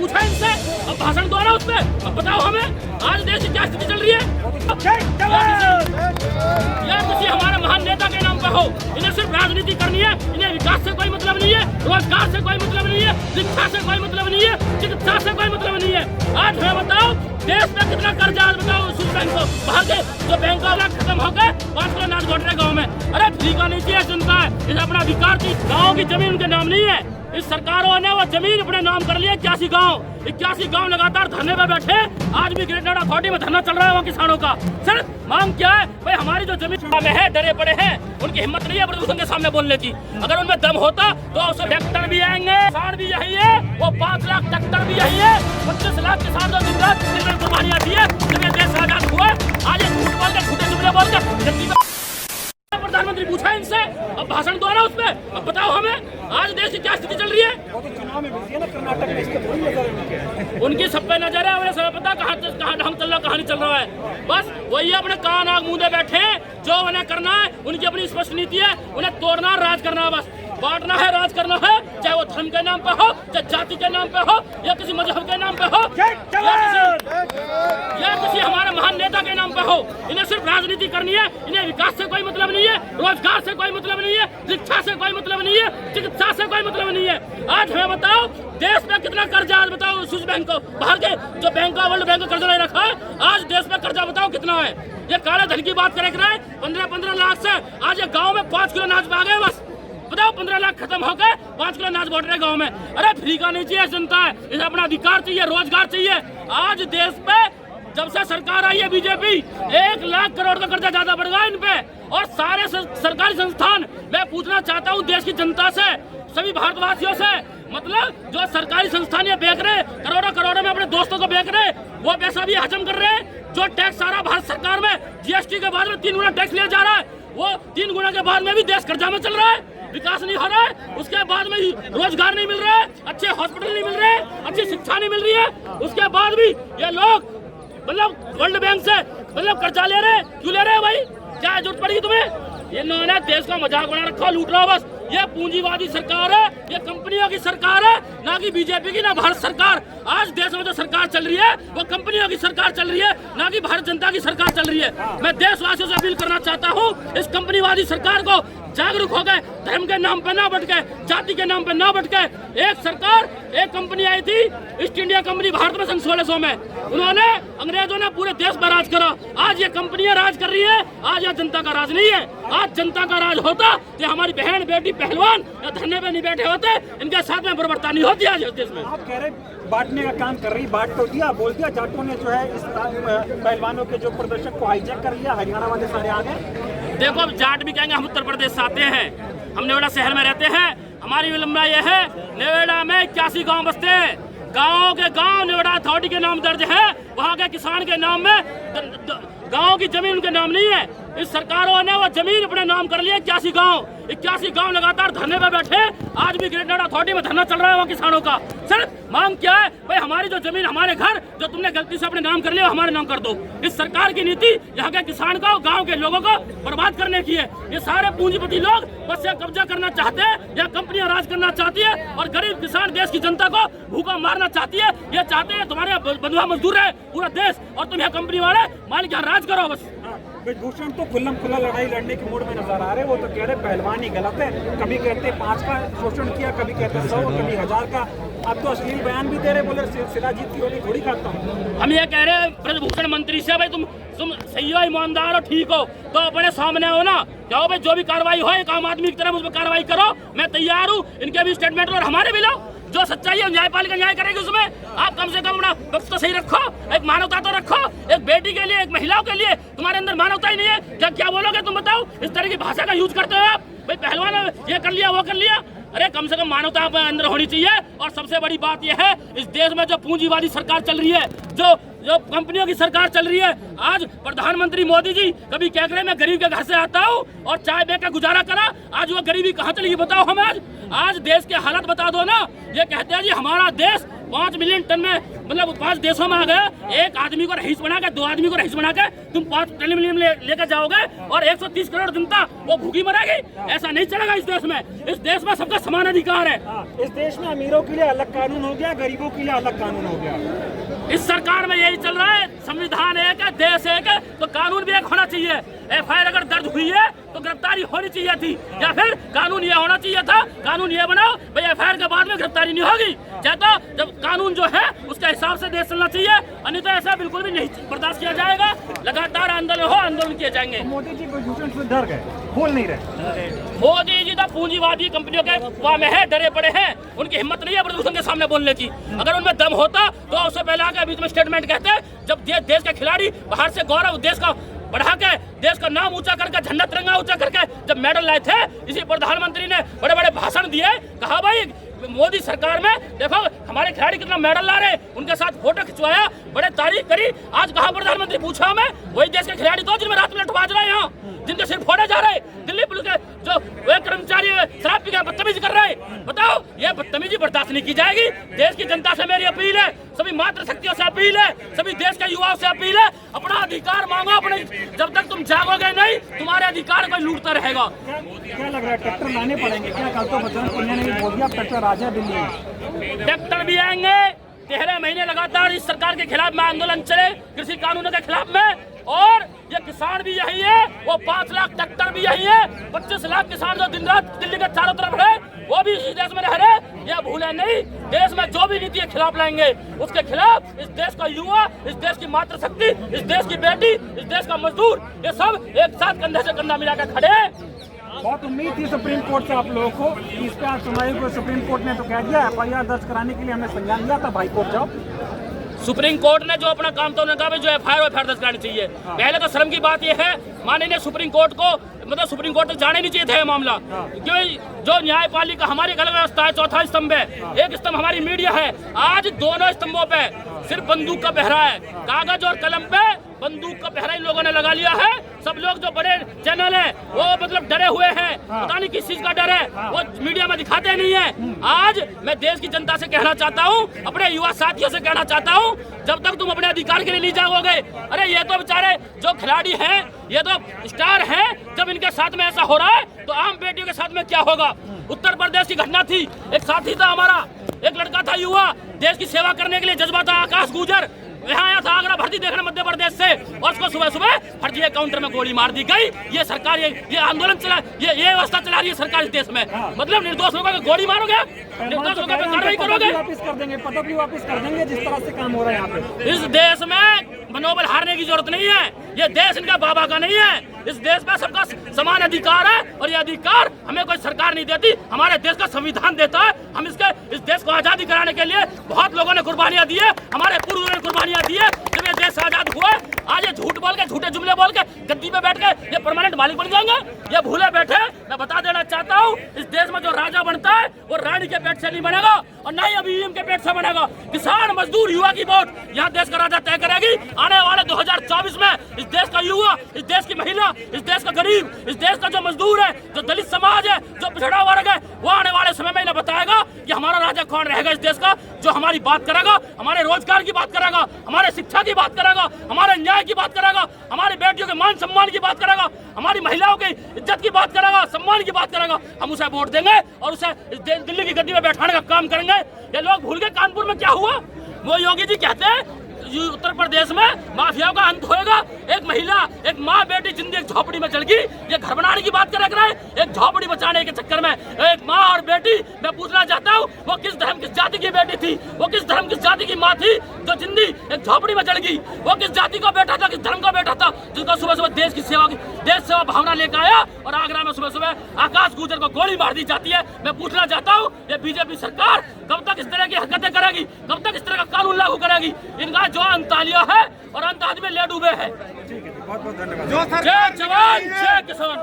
पूछा इनसे, अब भाषण दो ना उसपे। अब बताओ हमें आज देश की क्या स्थिति चल रही है। या किसी हमारे महान नेता के नाम पे हो, इन्हें सिर्फ राजनीति करनी है, इन्हें विकास से कोई मतलब नहीं है, रोजगार से कोई मतलब नहीं है, शिक्षा से कोई मतलब नहीं है, चिकित्सा से कोई मतलब नहीं है। आज हमें बताओ देश में कितना कर्जा, आज बताओ स्विस बैंक को बाहर के जो बैंक वाला खत्म हो गए, 5 किलो अनाज बांट रहे गाँव में। अरे फ्री का नहीं चाहिए जनता है, इसे अपना अधिकार थी। गाँव की जमीन उनके नाम नहीं है, इस सरकारों ने वो जमीन अपने नाम कर लिया। 81 गांव लगातार धरने पे बैठे। आज भी ग्रेटर नोएडा अथॉरिटी में धरना चल रहा है वहाँ किसानों का। सर मांग क्या है भाई, हमारी जो जमीन में है, डरे पड़े हैं, उनकी हिम्मत नहीं है प्रदूषण के सामने बोलने की। अगर उनमें दम होता तो उससे ट्रैक्टर भी आएंगे, किसान भी यही है, वो 5 लाख ट्रैक्टर भी यही है, 25 लाख किसान जो दिन रात कुर्बानी आती है, जब ये देश आजाद हुआ। आज ये झूठ बोल के, झूठे जुमले बोल के प्रधानमंत्री पूछा इनसे, अब भाषण दो ना उसपे। अब बताओ हमें आज देश की क्या स्थिति चल रही है। चुनाव में बिजी है ना कर्नाटक में, इसके थोड़ी नजर है उनकी सब पे नजर है, उन्हें सब पता कहाँ ढंग चल रहा, कहानी चल रहा है। बस वही अपने कान आग मुंह बैठे, जो उन्हें करना है उनकी अपनी स्पष्ट नीति है, उन्हें तोड़ना राज करना है, बस बांटना है, राज करना है, चाहे वो धर्म के नाम पे हो, चाहे जाति के नाम पे हो, या किसी मजहब के नाम पे हो, या किसी हमारे महान नेता के नाम पे हो। इन्हें सिर्फ राजनीति करनी है, इन्हें विकास से कोई मतलब नहीं है, रोजगार से कोई मतलब नहीं है, शिक्षा से कोई मतलब नहीं है, चिकित्सा से कोई मतलब नहीं है। आज हमें बताओ देश में कितना कर्जा, आज बताओ स्विस बैंक को बाहर के जो बैंक का वर्ल्ड बैंक का कर्जा नहीं रखा है, आज देश में कर्जा बताओ कितना है। ये काले धन की बात करे 15 लाख से आज ये गाँव में 5 किलो अनाज आ गए, बस बताओ 15 लाख खत्म हो गए, 5 किलो अनाज बांट रहे गाँव में। अरे फ्री का नहीं चाहिए जनता है, इसे अपना अधिकार चाहिए, रोजगार चाहिए। आज देश पे जब से सरकार आई है बीजेपी, 1 लाख करोड़ का कर्जा ज्यादा बढ़ गया इन पे। और सारे सरकारी संस्थान, मैं पूछना चाहता हूँ देश की जनता से, सभी भारतवासियों से, मतलब जो सरकारी संस्थान ये बेच रहे, करोड़ों में अपने दोस्तों को बेच रहे, वो पैसा भी हजम कर रहे हैं। जो टैक्स सारा भारत सरकार में जीएसटी के बाद में 3 गुना टैक्स लिया जा रहा है, वो 3 गुना के बाद में भी देश कर्जा में चल रहा है, विकास नहीं हो रहा है, उसके बाद में रोजगार नहीं मिल रहा है, अच्छे हॉस्पिटल नहीं मिल रहे, अच्छी शिक्षा नहीं मिल रही है, उसके बाद भी ये लोग मतलब वर्ल्ड बैंक से मतलब कर्जा ले रहे, क्यों ले रहे हैं भाई, क्या जरूरत पड़ेगी तुम्हें। इन्होंने देश का मजाक बना रखा, लूट रहा बस। ये पूंजीवादी सरकार है, ये कंपनियों की सरकार है, ना कि बीजेपी की, ना भारत सरकार। आज देश में जो सरकार चल रही है वो कंपनियों की सरकार चल रही है, ना कि भारत जनता की सरकार चल रही है। मैं देशवासियों से अपील करना चाहता हूँ, इस कंपनीवादी सरकार को जागरूक हो गए, धर्म के नाम पे ना भटके, जाति के नाम पे ना भटके। एक कंपनी आई थी ईस्ट इंडिया कंपनी भारत में सन 1600 में, उन्होंने अंग्रेजों ने पूरे देश पर राज करा। आज ये कंपनियां राज कर रही है, आज यह जनता का राज नहीं है। आज जनता का राज होता तो हमारी बहन बेटी पहलवान या धरने पे नहीं बैठे होते, इनके साथ में बर्बरता नहीं होती आज देश में। आप कह रहे बांटने का काम कर रही, बांट तो दिया, बोल दिया, जाटों ने जो है इस पहलवानों के जो प्रदर्शक को हाईजैक कर लिया, हरियाणा वाले सारे आ गए। देखो अब जाट भी कहेंगे हम उत्तर प्रदेश से आते हैं, हम नोएडा शहर में रहते हैं, हमारी विलंबना यह है, नोएडा में 81 गांव बसते हैं, गाँव के गाँव नोएडा अथॉरिटी के नाम दर्ज है, वहाँ के किसान के नाम में, गाँव की जमीन उनके नाम नहीं है। इस सरकारों ने वो जमीन अपने नाम कर लिया। 81 गांव लगातार धरने पे बैठे। आज भी ग्रेटर नोएडा अथॉरिटी में धरना चल रहा है वहाँ किसानों का। सर मांग क्या है भाई, हमारी जो जमीन, हमारे घर जो तुमने गलती से अपने नाम कर लिया, हमारे नाम कर दो। इस सरकार की नीति यहाँ के किसान को, गाँव के लोगों को बर्बाद करने की है। ये सारे पूंजीपति लोग बस ये कब्जा करना चाहते हैं, या कंपनियां राज करना चाहती है, और गरीब किसान देश की जनता को भूखा मारना चाहती है। ये चाहते हैं तुम्हारे बंधुआ मजदूर है पूरा देश, और तुम यहाँ कंपनी वाले मालिक यहाँ राज करो बस। ब्रिजभूषण तो खुल्लम खुल्ला लड़ाई लड़ने के मूड में नजर आ रहे, वो तो कह रहे पहलवान ही गलत है, कभी कहते 5 का शोषण किया, कभी कहते 100, कभी 1000 का। अब तो अश्लील बयान भी दे रहे, बोले शिलाजीत की रोटी थोड़ी खाता हूँ। हम ये कह रहे हैं ब्रिजभूषण मंत्री से, भाई तुम सही हो, ईमानदार हो, ठीक हो, तो अपने सामने हो ना, जाओ भाई जो भी कार्रवाई हो एक आम आदमी की तरह मुझ पर कार्रवाई करो, मैं तैयार हूँ। इनके भी स्टेटमेंट और हमारे भी लो, जो सच्चाई है न्यायपालिका न्याय करेगी उसमें। आप कम से कम अपना वक्त तो सही रखो, एक मानवता तो रखो, एक बेटी के लिए, एक महिलाओं के लिए तुम्हारे अंदर मानवता ही नहीं है। क्या बोलोगे तुम बताओ, इस तरह की भाषा का यूज करते हो आप, भाई पहलवान ये कर लिया वो कर लिया। अरे कम से कम मानवता अंदर होनी चाहिए। और सबसे बड़ी बात यह है, इस देश में जो पूंजीवादी सरकार चल रही है, जो कंपनियों की सरकार चल रही है, आज प्रधानमंत्री मोदी जी कभी कह रहे मैं गरीब के घर से आता हूँ और चाय बेच कर गुजारा करा, आज वो गरीबी कहाँ चली गई बताओ हमें। आज आज देश के हालत बता दो ना। ये कहते हैं जी हमारा देश 5 मिलियन टन में, मतलब 5 देशों में आ गया। एक आदमी को रईस बना के, 2 आदमी को रईस बना के तुम 5 मिलियन लेकर जाओगे और 130 करोड़ जनता वो भूखी मरेगी। ऐसा नहीं चलेगा इस देश में। इस देश में सबका समान अधिकार है। इस देश में अमीरों के लिए अलग कानून हो गया, गरीबों के लिए अलग कानून हो गया। इस सरकार में यही चल रहा है। संविधान एक है, देश एक है, तो कानून भी एक होना चाहिए। FIR अगर दर्ज हुई है तो गिरफ्तारी होनी चाहिए थी, या फिर कानून ये होना चाहिए था, कानून ये बनाओ भाई FIR के बाद में गिरफ्तारी नहीं होगी। चाहे जब कानून जो है उसके हिसाब से देश चलना चाहिए, अन्यथा ऐसा बिल्कुल भी नहीं बर्दाश्त किया जाएगा। लगातार आंदोलन किए जाएंगे। मोदी जी प्रदूषण से डर गए, बोल नहीं रहे। मोदी जी तो पूंजीवादी कंपनियों के वाह में है, डरे पड़े हैं। उनकी हिम्मत नहीं है प्रदूषण के सामने बोलने की। अगर उनमें दम होता तो उससे पहले आके बीच में स्टेटमेंट कहते। जब देश के खिलाड़ी बाहर से गौरव देश का बढ़ा के, देश का नाम ऊंचा करके, झंडा तिरंगा ऊंचा करके जब मेडल लाए थे, इसी प्रधानमंत्री ने बड़े बड़े भाषण दिए। कहा भाई मोदी सरकार में देखो हमारे खिलाड़ी कितना मेडल ला रहे, उनके साथ फोटो खिंचवाया, बड़े तारीफ करी। आज कहा प्रधानमंत्री पूछा हमें, वही देश के खिलाड़ी तो जिनमें रात में लठबाज रहे हैं यहाँ, जिनके सिर फोड़े जा रहे। दिल्ली पुलिस के जो वे कर्मचारी शराब पी के बदतमीजी कर रहे हैं। बताओ, ये बदतमीजी बर्दाश्त नहीं की जाएगी। देश की जनता से मेरी अपील है, सभी मातृ शक्तियों से अपील है, सभी देश के युवाओं से अपील है, अपना अधिकार मांगो। अपने जब तक तुम जागोगे नहीं, तुम्हारे अधिकार कोई लूटता रहेगा। क्या लग रहा है, ट्रैक्टर लाने पड़ेंगे क्या? कल तो बजरंग पुनिया ने बोल दिया ट्रैक्टर आ जाए दिल्ली में। ट्रैक्टर भी आएंगे। 13 महीने लगातार इस सरकार के खिलाफ में आंदोलन चले, कृषि कानूनों के खिलाफ में। और ये किसान भी यही है, वो 5 लाख ट्रैक्टर भी यही है, 25 लाख किसान जो दिन रात दिल्ली के चारों तरफ रहे, वो भी इस देश में रह रहे। ये भूले नहीं, देश में जो भी नीति के खिलाफ लाएंगे, उसके खिलाफ इस देश का युवा, इस देश की मातृशक्ति, इस देश की बेटी, इस देश का मजदूर, ये सब एक साथ कंधे से कंधा मिलाकर खड़े हैं। बहुत उम्मीद थी सुप्रीम कोर्ट से आप लोगों को, इस पे आज सुनवाई को सुप्रीम कोर्ट ने तो कह दिया FIR दर्ज कराने के लिए हमें संज्ञान लिया था, हाई कोर्ट जाओ। सुप्रीम कोर्ट ने जो अपना काम था उन्होंने कहा जो FIR दर्ज करानी चाहिए। पहले तो शर्म की बात यह है, माननीय सुप्रीम कोर्ट को, मतलब सुप्रीम कोर्ट तक जाने नहीं चाहिए था ये मामला, क्योंकि जो न्यायपालिका हमारी अलग व्यवस्था है, चौथा स्तंभ है, एक स्तंभ हमारी मीडिया है। आज दोनों स्तंभों पे सिर्फ बंदूक का पहरा है, कागज और कलम पे बंदूक का पहरा इन लोगों ने लगा लिया है। सब लोग जो बड़े चैनल है वो मतलब डरे हुए हैं, पता नहीं किस चीज का डर है, वो मीडिया में दिखाते नहीं है। आज मैं देश की जनता से कहना चाहता हूँ, अपने युवा साथियों से कहना चाहता हूँ, जब तक तुम अपने अधिकार के लिए नहीं जागोगे, अरे ये तो बेचारे जो खिलाड़ी हैं, ये तो स्टार हैं, जब इनके साथ में ऐसा हो रहा है तो आम बेटियों के साथ में क्या होगा। उत्तर प्रदेश की घटना थी, एक साथी था हमारा, एक लड़का था युवा, देश की सेवा करने के लिए जज्बा था, आकाश गुजर, यहाँ आया था आगरा भर्ती देखने मध्य प्रदेश से, और उसको सुबह सुबह फर्जी काउंटर में गोली मार दी गई। ये सरकार ये आंदोलन चला, ये व्यवस्था चला रही है सरकार इस देश में। मतलब निर्दोष लोगों को गोली मारोगे, निर्दोष लोगों पर कार्रवाई करोगे, वापस कर देंगे, पदक भी वापस कर देंगे, जिस तरह से काम हो रहा है यहाँ पे। इस देश में मनोबल हारने की जरूरत नहीं है। ये देश इनका बाबा का नहीं है। इस देश में सबका समान अधिकार है, और ये अधिकार हमें कोई सरकार नहीं देती, हमारे देश का संविधान देता है। हम इस देश को आजादी कराने के लिए बहुत लोगों ने कुर्बानियां दी है, हमारे पूर्वजों ने कुर्बानियां दी है। जब ये देश आजाद हुआ, आज ये झूठ बोल के, झूठे जुमले बोल के गद्दी पे बैठ के ये परमानेंट मालिक बन जाएंगे, ये भूले बैठे। मैं बता देना चाहता हूँ, इस देश में जो राजा बनता है वो रानी के पेट से नहीं बनेगा, और ना ही EVM के पेट से बनेगा। किसान, मजदूर, युवा की वोट यहाँ देश का राजा तय करेगी। आने वाले 2024 में इस देश का युवा, इस देश की महिला, इस देश का गरीब, इस देश का जो मजदूर है, जो दलित समाज है, जो पिछड़ा वर्ग है, वो आने वाले समय में इन्हें बताएगा कि हमारा राजा कौन रहेगा इस देश का, जो हमारी बात करेगा, हमारे रोजगार की बात करेगा, हमारे शिक्षा की बात करेगा, हमारे न्याय की बात करेगा, हमारी बेटियों के मान सम्मान की बात करेगा, हमारी महिलाओं की इज्जत की बात करेगा, सम्मान की बात करेगा। हम उसे वोट देंगे और उसे दिल्ली की गद्दी में बैठाने का काम करेंगे। ये लोग भूल गए कानपुर में क्या हुआ। वो योगी जी कहते हैं उत्तर प्रदेश में माफियाओं का अंत होएगा। एक महिला, एक माँ बेटी जिंदगी एक झोपड़ी में जल गई, ये घर बनाने की बात कर रहा है। एक झोपड़ी बचाने के चक्कर में एक माँ और बेटी, मैं पूछना चाहता हूँ वो किस धर्म किस जाति की बेटी थी, वो किस धर्म किस जाति की माँ थी जो जिंदगी एक झोपड़ी में जल गई। वो किस जाति का बेटा था, किस धर्म का बेटा था, जिसको सुबह सुबह देश की सेवा, देश सेवा भावना लेकर आया, और आगरा में सुबह सुबह आकाश गुजर को गोली मार दी जाती है। मैं पूछना चाहता हूँ, ये बीजेपी सरकार कब तक इस तरह की हरकतें करेगी, कब तक इस तरह का कानून लागू करेगी। इनका जो अंतालिया है और अंत आदमी ले डूबे है। बहुत बहुत धन्यवाद। जय जवान जय किसान।